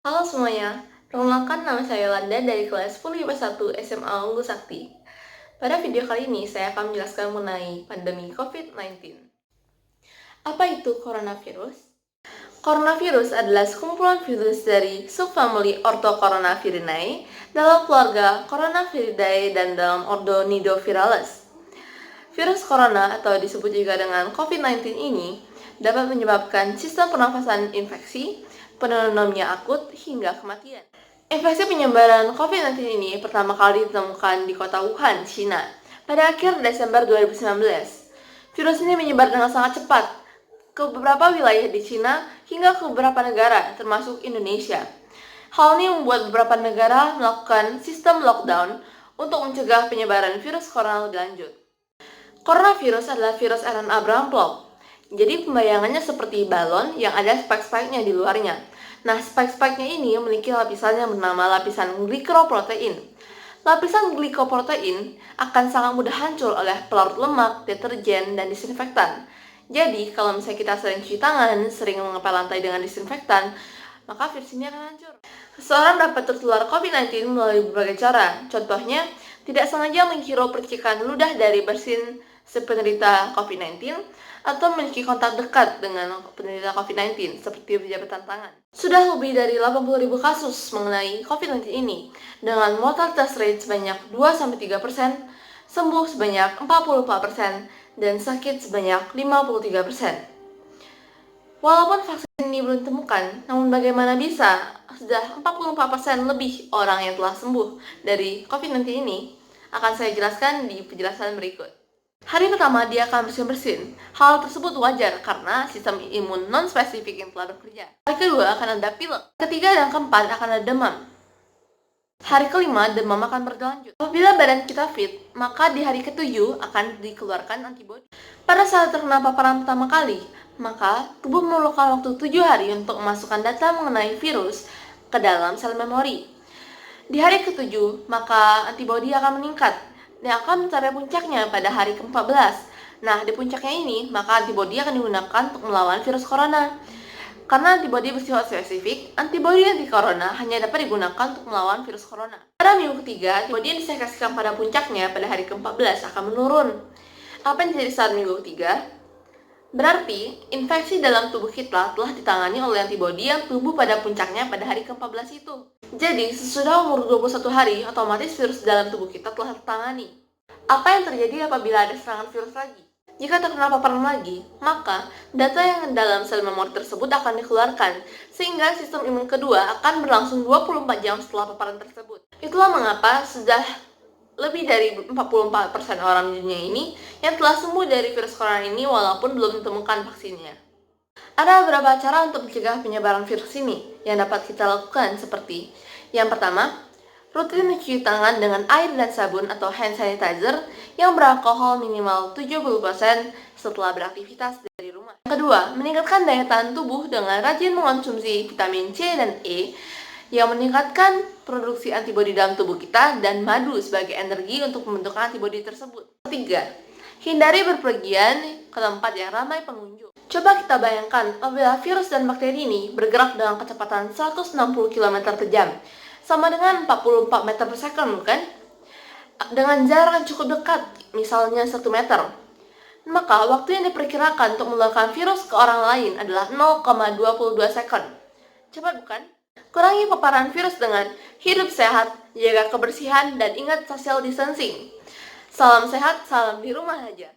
Halo semuanya, perkenalkan nama saya Yolanda dari kelas 10 IPA 1 SMA Unggul Sakti. Pada video kali ini, saya akan menjelaskan mengenai pandemi COVID-19. Apa itu coronavirus? Coronavirus adalah sekumpulan virus dari subfamili Orthocoronavirinae dalam keluarga Coronaviridae dan dalam ordo Nidovirales. Virus corona atau disebut juga dengan COVID-19 ini dapat menyebabkan sistem pernafasan infeksi, pneumonia akut, hingga kematian. Infeksi penyebaran COVID-19 ini pertama kali ditemukan di kota Wuhan, China, pada akhir Desember 2019. Virus ini menyebar dengan sangat cepat ke beberapa wilayah di China hingga ke beberapa negara, termasuk Indonesia. Hal ini membuat beberapa negara melakukan sistem lockdown untuk mencegah penyebaran virus corona lebih lanjut. Coronavirus adalah virus RNA beramplop. Jadi pembayangannya seperti balon yang ada spike-spike-nya di luarnya. Nah, spike-spike-nya ini memiliki lapisan yang bernama lapisan glikoprotein. Lapisan glikoprotein akan sangat mudah hancur oleh pelarut lemak, deterjen, dan disinfektan. Jadi, kalau misalnya kita sering cuci tangan, sering mengepel lantai dengan disinfektan, maka virus ini akan hancur. Seseorang dapat tertular COVID-19 melalui berbagai cara. Contohnya, tidak sengaja menghirup percikan ludah dari bersin penderita COVID-19 atau memiliki kontak dekat dengan penderita COVID-19 seperti berjabatan tangan. Sudah lebih dari 80.000 kasus mengenai COVID-19 ini dengan mortality rate sebanyak 2-3%, sembuh sebanyak 44%, dan sakit sebanyak 53%. Walaupun vaksin ini belum ditemukan, namun bagaimana bisa sudah 44% lebih orang yang telah sembuh dari COVID-19 ini akan saya jelaskan di penjelasan berikut. Hari pertama dia akan bersin-bersin. Hal tersebut wajar karena sistem imun non-spesifik yang telah bekerja. Hari kedua akan ada pilek. Ketiga dan keempat akan ada demam. Hari kelima demam akan berlanjut. Apabila badan kita fit, maka di hari ketujuh akan dikeluarkan antibodi. Pada saat terkena paparan pertama kali, maka tubuh memerlukan waktu 7 hari untuk memasukkan data mengenai virus ke dalam sel memori. Di hari ketujuh, maka antibodi akan meningkat dan akan mencapai puncaknya pada hari ke-14. Nah, di puncaknya ini, maka antibodi akan digunakan untuk melawan virus corona. Karena antibodi bersifat spesifik, antibodi anti-corona hanya dapat digunakan untuk melawan virus corona. Pada minggu ketiga, antibodi yang disekreskan pada puncaknya pada hari ke-14 akan menurun. Apa yang terjadi saat minggu ketiga? Berarti, infeksi dalam tubuh kita telah ditangani oleh antibodi yang tumbuh pada puncaknya pada hari ke-14 itu. Jadi, sesudah umur 21 hari, otomatis virus dalam tubuh kita telah tertangani. Apa yang terjadi apabila ada serangan virus lagi? Jika terkena paparan lagi, maka data yang dalam sel memori tersebut akan dikeluarkan, sehingga sistem imun kedua akan berlangsung 24 jam setelah paparan tersebut. Itulah mengapa sudah lebih dari 44% orang di dunia ini yang telah sembuh dari virus corona ini walaupun belum ditemukan vaksinnya. Ada beberapa cara untuk mencegah penyebaran virus ini yang dapat kita lakukan seperti yang pertama, rutin mencuci tangan dengan air dan sabun atau hand sanitizer yang beralkohol minimal 70% setelah beraktivitas dari rumah. Yang kedua, meningkatkan daya tahan tubuh dengan rajin mengonsumsi vitamin C dan E yang meningkatkan produksi antibodi dalam tubuh kita dan madu sebagai energi untuk pembentukan antibodi tersebut. Ketiga, hindari berpergian ke tempat yang ramai pengunjung. Coba kita bayangkan apabila virus dan bakteri ini bergerak dengan kecepatan 160 km per jam, sama dengan 44 meter per second, bukan? Dengan jarak yang cukup dekat, misalnya 1 meter. Maka waktu yang diperkirakan untuk menularkan virus ke orang lain adalah 0,22 second. Cepat bukan? Kurangi paparan virus dengan hidup sehat, jaga kebersihan, dan ingat social distancing. Salam sehat, salam di rumah aja.